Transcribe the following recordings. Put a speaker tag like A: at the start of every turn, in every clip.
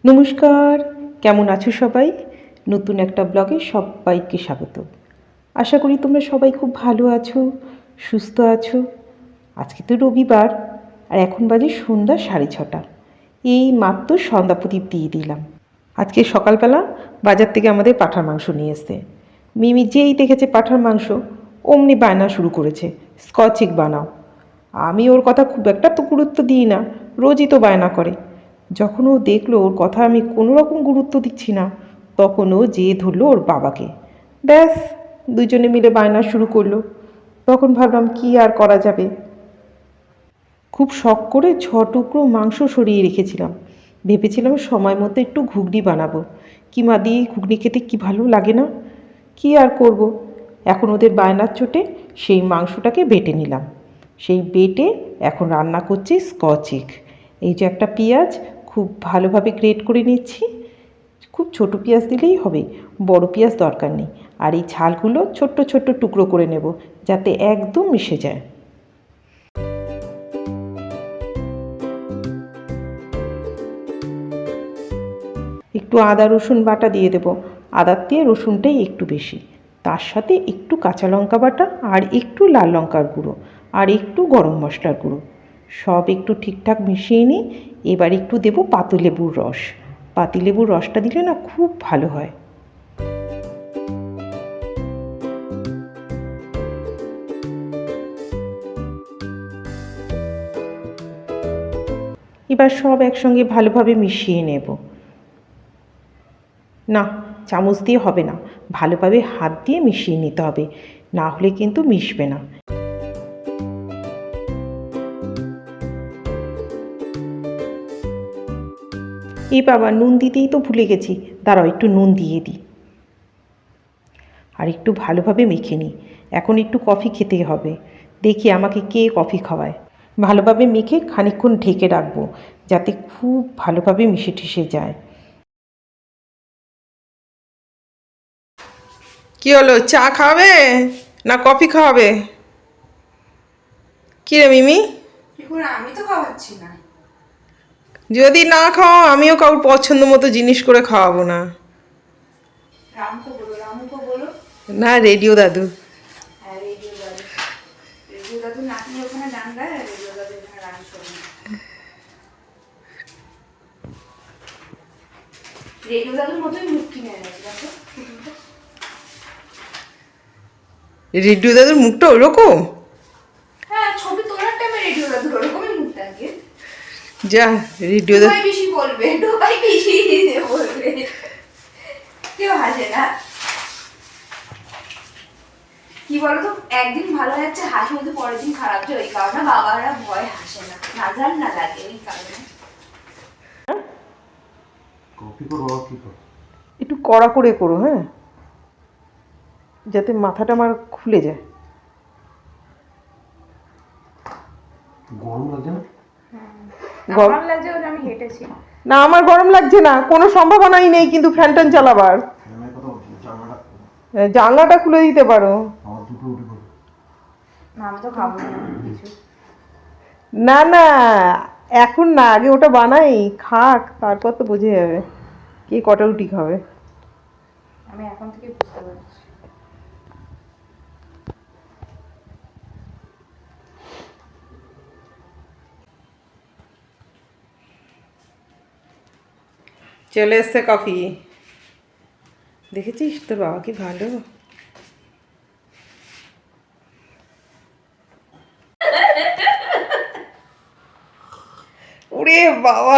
A: নমস্কার, কেমন আছো সবাই? নতুন একটা ব্লগে সবাইকে স্বাগত। আশা করি তোমরা সবাই খুব ভালো আছো, সুস্থ আছো। আজকে তো রবিবার, আর এখন বাজে সন্ধ্যা 6:30। এই মাত্র সন্ধ্যা প্রদীপ দিয়ে দিলাম। আজকে সকালবেলা বাজার থেকে আমাদের পাঁঠার মাংস নিয়ে এসছে। মিমি যেই দেখেছে পাঁঠার মাংস অমনি বায়না শুরু করেছে, স্কচ এগ বানাও। আমি ওর কথা খুব একটা তো গুরুত্ব দিই না, রোজই তো বায়না করে। যখন ও দেখলো ওর কথা আমি কোনো রকম গুরুত্ব দিচ্ছি না, তখন ও যেয়ে ধরলো ওর বাবাকে। ব্যাস, দুজনে মিলে বায়না শুরু করলো। তখন ভাবলাম কি আর করা যাবে। খুব শখ করে 6 টুকরো মাংস সরিয়ে রেখেছিলাম। ভেবেছিলাম সময় মতো একটু ঘুগনি বানাবো। কিমা দিয়ে ঘুগনি খেতে কি ভালো লাগে না। কি আর করব, এখন ওদের বায়নার চোটে সেই মাংসটাকে বেটে নিলাম। সেই বেটে এখন রান্না করছি স্কচ এগ। এই যে একটা পেঁয়াজ খুব ভালোভাবে গ্রেট করে নিচ্ছি। খুব ছোট পেঁয়াজ দিলেই হবে, বড় পেঁয়াজ দরকার নেই। আর এই ঝালগুলো ছোট্ট ছোট্ট টুকরো করে নেব, যাতে একদম মিশে যায়। একটু আদা রসুন বাটা দিয়ে দেবো। আদার দিয়ে রসুনটাই একটু বেশি। তার সাথে একটু কাঁচা লঙ্কা বাটা, আর একটু লাল লঙ্কার গুঁড়ো, আর একটু গরম মশলার গুঁড়ো। সব একটু ঠিকঠাক মিশিয়ে নিই। এবার একটু দেবো পাতিলেবুর রস। পাতিলেবুর রসটা দিলে না খুব ভালো হয়। এবার সব একসঙ্গে ভালোভাবে মিশিয়ে নেব। না, চামচ দিয়ে হবে না, ভালোভাবে হাত দিয়ে মিশিয়ে নিতে হবে, না হলে কিন্তু মিশবে না। এ বাবা, নুন দিতেই তো ভুলে গেছি, দাঁড়াও একটু নুন দিয়ে দিই। আর একটু ভালোভাবে মেখে নিই। এখন একটু কফি খেতে হবে, দেখি আমাকে কে কফি খাওয়ায়। ভালোভাবে মেখে খানিকক্ষণ ঢেকে রাখবো, যাতে খুব ভালোভাবে মিশে টিশে যায়। কি হলো, চা খাওয়াবে না কফি খাওয়াবে? কি রে মিমি?
B: আমি তো খাওয়াচ্ছি না।
A: যদি না খাও আমিও কারোর পছন্দ মতো জিনিস করে খাওয়াবো না।
B: রামুকে বলো।
A: না, রেডিও দাদু।
B: হ্যাঁ, রেডিও দাদু নাতনি ওখানে গান গায়, আর রেডিও দাদু এখানে গান শোনে। রেডিও দাদুর মতোই মুখ কিনে এনেছে দেখো।
A: রেডিও দাদুর মুখটা ওরকম?
B: হ্যাঁ, ছবি তোলার টাইমে রেডিও দাদুর ওরকমই মুখ থাকে।
A: যা, রেডিও দাদু
B: বেশি বলবে, ডোবাই বেশি বলবে, কেউ হাসে না। কি বলতো, একদিন ভালো যাচ্ছে হাসি, হয়তো পরের দিন খারাপ যায়। ওই কারণে বাবারা ভয় হাসে না, নাজান না লাগে ওই কারণে।
A: একটু কড়া করে করো, হ্যাঁ, যাতে মাথাটা আমার খুলে যায়।
B: গরম লাগছে না? গরম লাগছে, ওটা আমি হেঁটেছি।
A: না, আমার গরম লাগছে না, কোনো সম্ভাবনাই নেই কিন্তু ফ্যান ট্যান চালাবার। জানলাটা খুলে দিতে পারো।
B: আমি তো খাবো না কিছু।
A: না না, এখন না, আগে ওটা বানাই, খাক, তারপর তো বুঝে যাবে কে কটা রুটি খাবে।
B: আমি এখন থেকে বুঝতে পারছি।
A: চলে এসছে কফি। দেখেছিস তোর বাবা কি ভালো। ওরে বাবা,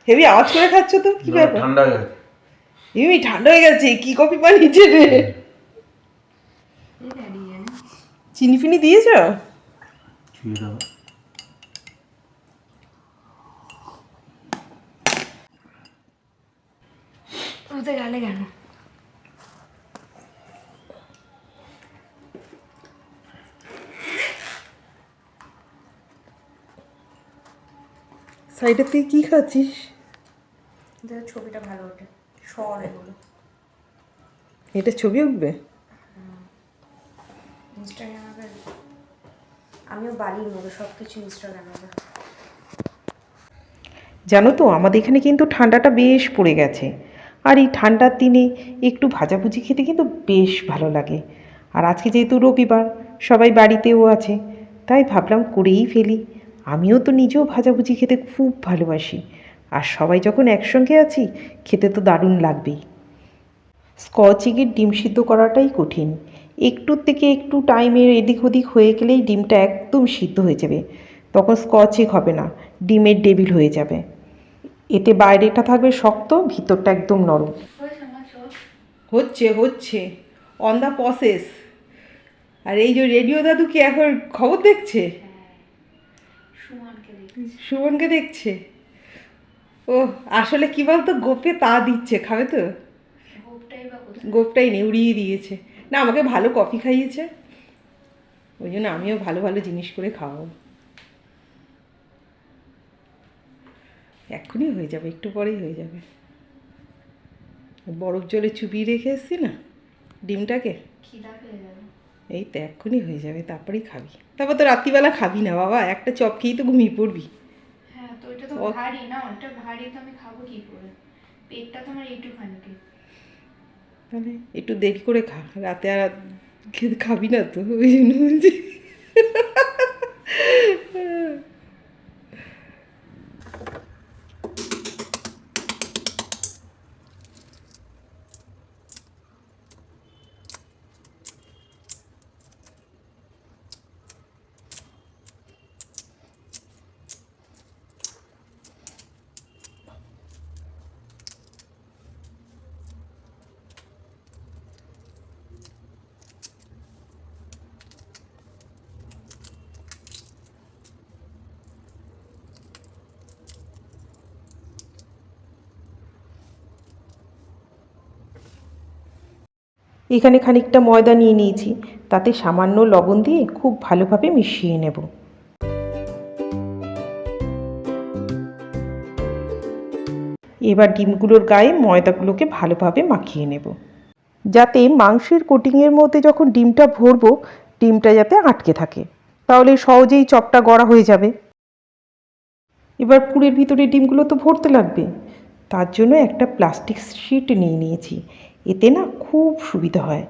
A: হেভি আওয়াজ করে খাচ্ছ তো, কি ব্যাপার?
C: ঠান্ডা হয়ে গেছে।
A: হেভি ঠান্ডা হয়ে গেছে, কি কফি বানিয়েছে রে? চিনি ফিনি দিয়েছ?
C: ছুঁয়ে দাও।
B: উঠতে গেলে কেন?
A: সাইডের থেকে কি খাচ্ছিস?
B: ছবিটা ভালো ওঠে, শর এগুলো।
A: এটা ছবি উঠবে?
B: ইনস্টাগ্রামে আমিও বালির মতো সব কিছু ইনস্টাগ্রামে।
A: জানো তো আমাদের এখানে কিন্তু ঠান্ডাটা বেশ পড়ে গেছে, আর এই ঠান্ডার দিনে একটু ভাজাভুজি খেতে কিন্তু বেশ ভালো লাগে। আর আজকে যেহেতু রবিবার, সবাই বাড়িতেও আছে, তাই ভাবলাম করেই ফেলি। আমিও তো নিজেও ভাজাভুজি খেতে খুব ভালোবাসি, আর সবাই যখন একসঙ্গে আছি খেতে তো দারুণ লাগবেই। স্কচ এগের ডিম সিদ্ধ করাটাই কঠিন। একটুর থেকে একটু টাইমের এদিক ওদিক হয়ে গেলেই ডিমটা একদম সিদ্ধ হয়ে যাবে, তখন স্কচ এগ হবে না, ডিমের ডেভিল হয়ে যাবে। এতে বাইরেটা থাকবে শক্ত, ভিতরটা একদম নরম। হচ্ছে হচ্ছে অন দ্য প্রসেস। আর এই যে রেডিও দাদু কি এখন খবর দেখছে? সুমনকে দেখছে। ও আসলে কি বলতো, গোপে তা দিচ্ছে, খাবে তো? গোপটাই নেই, উড়িয়ে দিয়েছে। না, আমাকে ভালো কফি খাইয়েছে, ওই জন্য আমিও ভালো ভালো জিনিস করে খাওয়াবো। এক্ষুনি হয়ে যাবে, একটু পরেই হয়ে যাবে। বরফ জলে চুবিয়ে রেখে এসছি না ডিমটাকে, এই তো এক্ষুনি হয়ে যাবে, তারপরেই খাবি। তারপর তো রাত্রিবেলা খাবি না বাবা, একটা চপ খেয়েই তো ঘুমিয়ে পড়বি।
B: হ্যাঁ, তো এটা তো ভারী না, ওটা ভারী, তো আমি খাবো কি করে? পেটটা তো আমার এইটুখানি।
A: তাহলে একটু দেরি করে খা, রাতে আর খাবি না তো, ওই জন্য বলছি। এখানে খানিকটা ময়দা নিয়ে নিয়েছি, তাতে সামান্য লবণ দিয়ে খুব ভালোভাবে মিশিয়ে নেব। এবার ডিমগুলোর গায়ে ময়দাগুলোকে ভালোভাবে মাখিয়ে নেব, যাতে মাংসের কোটিংয়ের মধ্যে যখন ডিমটা ভরবো, ডিমটা যাতে আটকে থাকে, তাহলে সহজেই চপটা গড়া হয়ে যাবে। এবার পুরের ভিতরে ডিমগুলো তো ভরতে লাগবে, তার জন্য একটা প্লাস্টিক শিট নিয়ে নিয়েছি, এতে না খুব সুবিধা হয়।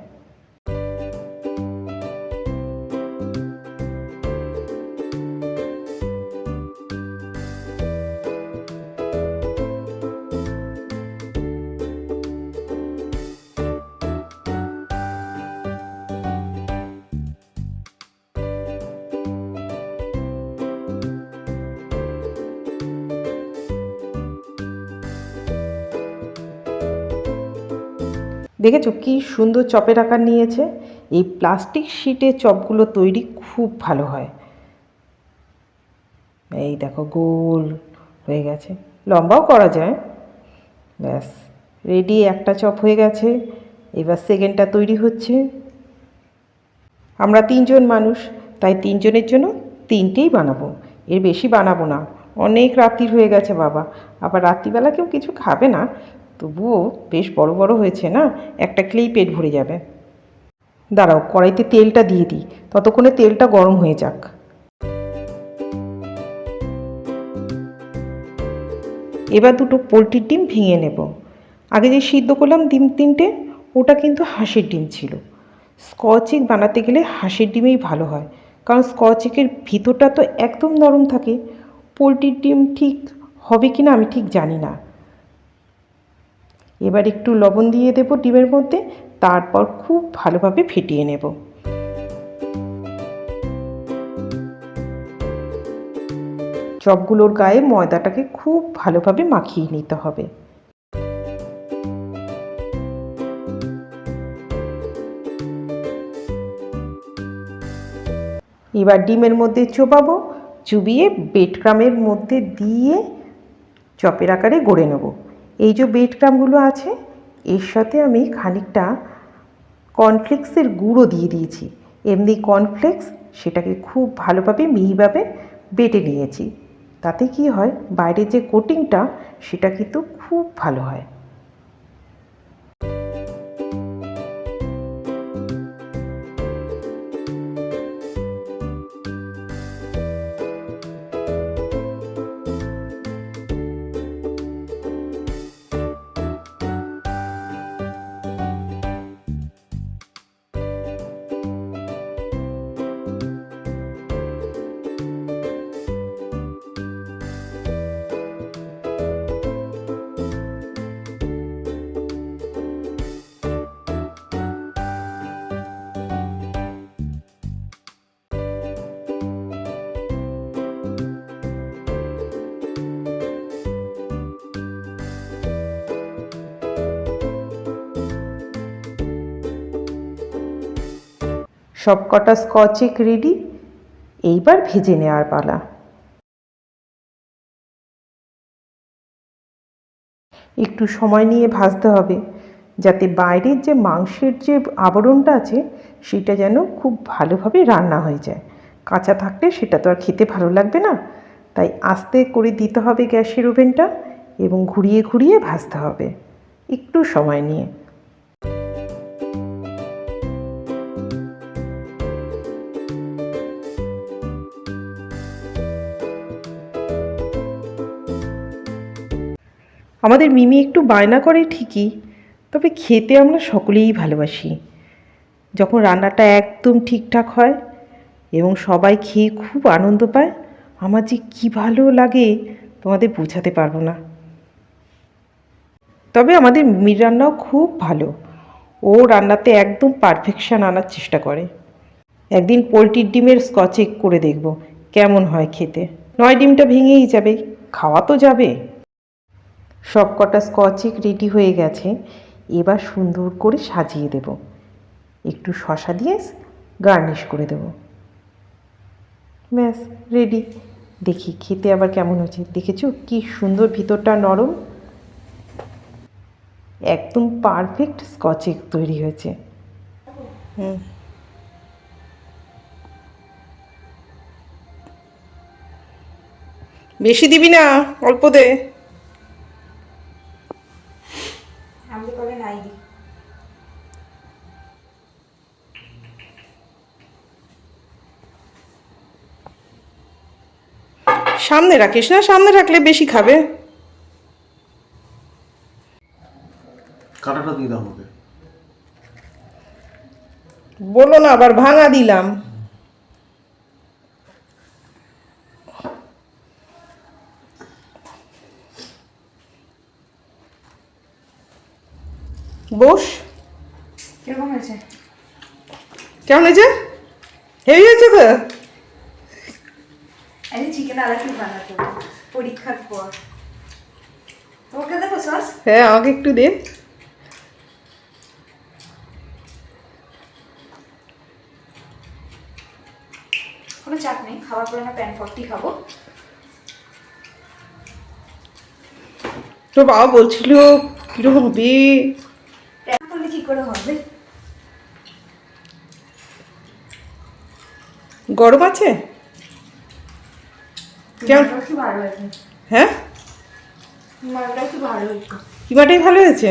A: দেখেছো কি সুন্দর চপের আকার নিয়েছে? এই প্লাস্টিক শিটে চপগুলো তৈরি খুব ভালো হয়। এই দেখো গোল হয়ে গেছে, লম্বাও করা যায়। ব্যাস রেডি, একটা চপ হয়ে গেছে। এবার সেকেন্ডটা তৈরি হচ্ছে। আমরা 3জন মানুষ, তাই 3জনের জন্য 3টেই বানাবো, এর বেশি বানাবো না, অনেক রাত্রি হয়ে গেছে বাবা, আবার রাত্রিবেলা কেউ কিছু খাবে না, তবুও বেশ বড় বড় হয়েছে না, একটা খেলেই পেট ভরে যাবে। দাঁড়াও, কড়াইতে তেলটা দিয়ে দিই, ততক্ষণে তেলটা গরম হয়ে যাক। এবার দুটো পোলট্রির ডিম ভেঙে নেব। আগে যে সিদ্ধ করলাম ডিম 3টে, ওটা কিন্তু হাঁসের ডিম ছিল। স্কচ এগ বানাতে গেলে হাঁসের ডিমেই ভালো হয়, কারণ স্কচ এগের ভিতরটা তো একদম নরম থাকে। পোলট্রির ডিম ঠিক হবে কি না আমি ঠিক জানি না। এবার একটু লবণ দিয়ে দেবো ডিমের মধ্যে, তারপর খুব ভালোভাবে ফেটিয়ে নেব। চপগুলোর গায়ে ময়দাটাকে খুব ভালোভাবে মাখিয়ে নিতে হবে। এবার ডিমের মধ্যে চোবাবো, চুবিয়ে ব্রেড ক্রামের মধ্যে দিয়ে চপের আকারে গড়ে নেব। এই যে ব্রেড ক্রামগুলো আছে, এর সাথে আমি খানিকটা কর্নফ্লেক্সের গুঁড়ো দিয়ে দিয়েছি, এমনি কর্নফ্লেক্স, সেটাকে খুব ভালোভাবে মিহিভাবে বেটে নিয়েছি। তাতে কি হয়, বাইরের যে কোটিংটা সেটা কিন্তু খুব ভালো হয়। সব কটা স্কচ এগ রেডি, এইবার ভেজে নেওয়ার পালা। একটু সময় নিয়ে ভাজতে হবে, যাতে বাইরের যে মাংসের যে আবরণটা আছে সেটা যেন খুব ভালোভাবে রান্না হয়ে যায়। কাঁচা থাকলে সেটা তো আর খেতে ভালো লাগবে না, তাই আস্তে করে দিতে হবে গ্যাসের ওভেনটা এবং ঘুরিয়ে ঘুরিয়ে ভাজতে হবে একটু সময় নিয়ে। আমাদের মিমি একটু বায়না করে ঠিকই, তবে খেতে আমরা সকলেই ভালোবাসি। যখন রান্নাটা একদম ঠিকঠাক হয় এবং সবাই খেয়ে খুব আনন্দ পায়, আমার যে কী ভালো লাগে তোমাদের বোঝাতে পারবো না। তবে আমাদের মিমির রান্নাও খুব ভালো, ও রান্নাতে একদম পারফেকশন আনার চেষ্টা করে। একদিন পোলট্রির ডিমের স্কচ এগ করে দেখব কেমন হয় খেতে। নয় ডিমটা ভেঙেই যাবে, খাওয়া তো যাবে। সব কটা স্কচ এগ রেডি হয়ে গেছে, এবার সুন্দর করে সাজিয়ে দেব, একটু শসা দিয়ে গার্নিশ করে দেব। ব্যাস রেডি। দেখি খেতে আবার কেমন হয়েছে। দেখেছো কি সুন্দর, ভিতরটা নরম, একদম পারফেক্ট স্কচ এগ তৈরি হয়েছে। বেশি দিবি না, অল্প দে।
B: আমি করে নাই দি।
A: সামনে রাখিস না, সামনে রাখলে বেশি খাবে।
C: কাঁটাটা দিয়ে দাও আমাকে।
A: বলো না আবার ভাঙা দিলাম। বস।
B: কিরকম হয়েছে?
A: কেমন হয়েছে? হেভি হয়েছে তো?
B: আরে চিকেন আলাদা বানাতে হবে পরীক্ষার পর। তোমাকে দেবো সস?
A: হ্যাঁ আমাকে একটু দে।
B: কোনো চাপ নেই, খাওয়ার পরে না প্যান ফর্টি খাবো।
A: তো বাবা বলছিল কিরকম হবে।
B: প্যান করলে কি করে হবে?
A: গরম আছে? কেমন?
B: কি ভালো হয়েছে,
A: হ্যাঁ
B: মালটা কি ভালো হয়েছে।
A: কিমাটাই ভালো হয়েছে।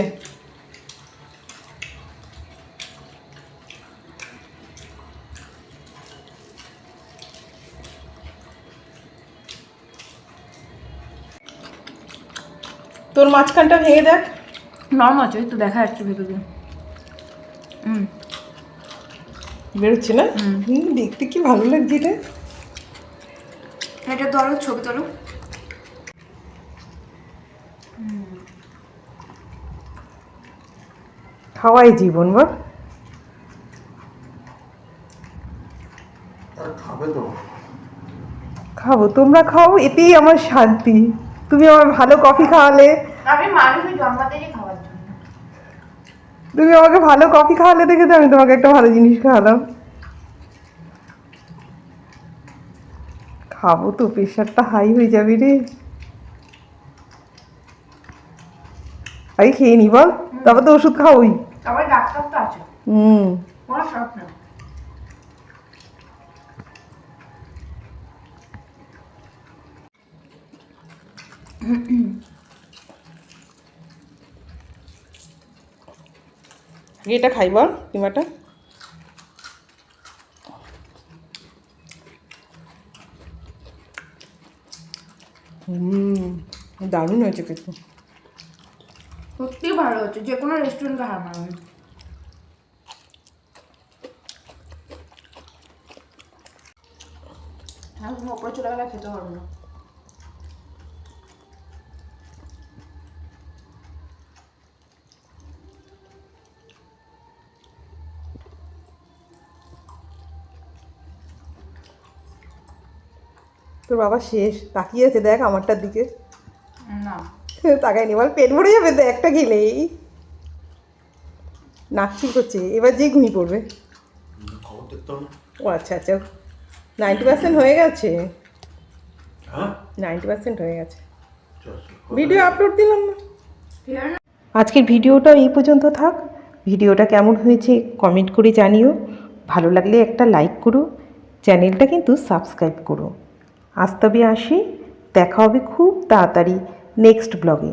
A: তোর মাঝখানটা ভেঙে দেখ।
B: নরম আছে, তো দেখা যাচ্ছে ভেতরে।
A: বেরোচ্ছে না? দেখতে কি ভালো লাগছে এটা।
B: এটা ধরো, ছবি তোলো।
A: খাওয়াই জীবন বল।
C: খাবে তো?
A: খাবো, তোমরা খাও, এতেই আমার শান্তি। তুমি আমার ভালো কফি খাওয়ালে,
B: আমি মানুষের জন্মাতেই খাওয়ার জন্য।
A: তুমি আমাকে ভালো কফি খাওয়ালে দেখে তো আমি তোমাকে একটা ভালো জিনিস খাওয়ালাম। খাবো তো, প্রেশারটা হাই হয়ে যাবে রে। আগে খেয়ে নি বল, তারপর তো ওষুধ খাওই।
B: আবার ডাক্তার তো আছে,
A: হুম।
B: কোনো শখ না।
A: এটা খাই বল কিমাটা। দারুণ হয়েছে কিন্তু।
B: সত্যি ভালো হচ্ছে, যে কোনো রেস্টুরেন্টে হার মানাবে। হ্যাঁ, তুমি ওপরে চলে গেলে খেতে পারবো না।
A: তোর বাবা শেষ তাকিয়ে আছে, দেখ আমারটার দিকে।
B: না,
A: তাকাই নি বল, পেট ভরে যাবে তো একটা খেলেই। নাচি করছে, এবার যে ঘুমিয়ে পড়বে।
C: খবর তো
A: ও আচ্ছা আচ্ছা 90% হয়ে গেছে,
C: হ্যাঁ
A: 90% হয়ে গেছে।
C: চল
A: ভিডিও আপলোড দিলাম না।
B: ফেরো না।
A: আজকের ভিডিওটা এই পর্যন্ত থাক। ভিডিওটা কেমন হয়েছে কমেন্ট করে জানিও। ভালো লাগলে একটা লাইক করো, চ্যানেলটা কিন্তু সাবস্ক্রাইব করো। আজ তবে আসি, দেখা হবে খুব তাড়াতাড়ি নেক্সট ব্লগে।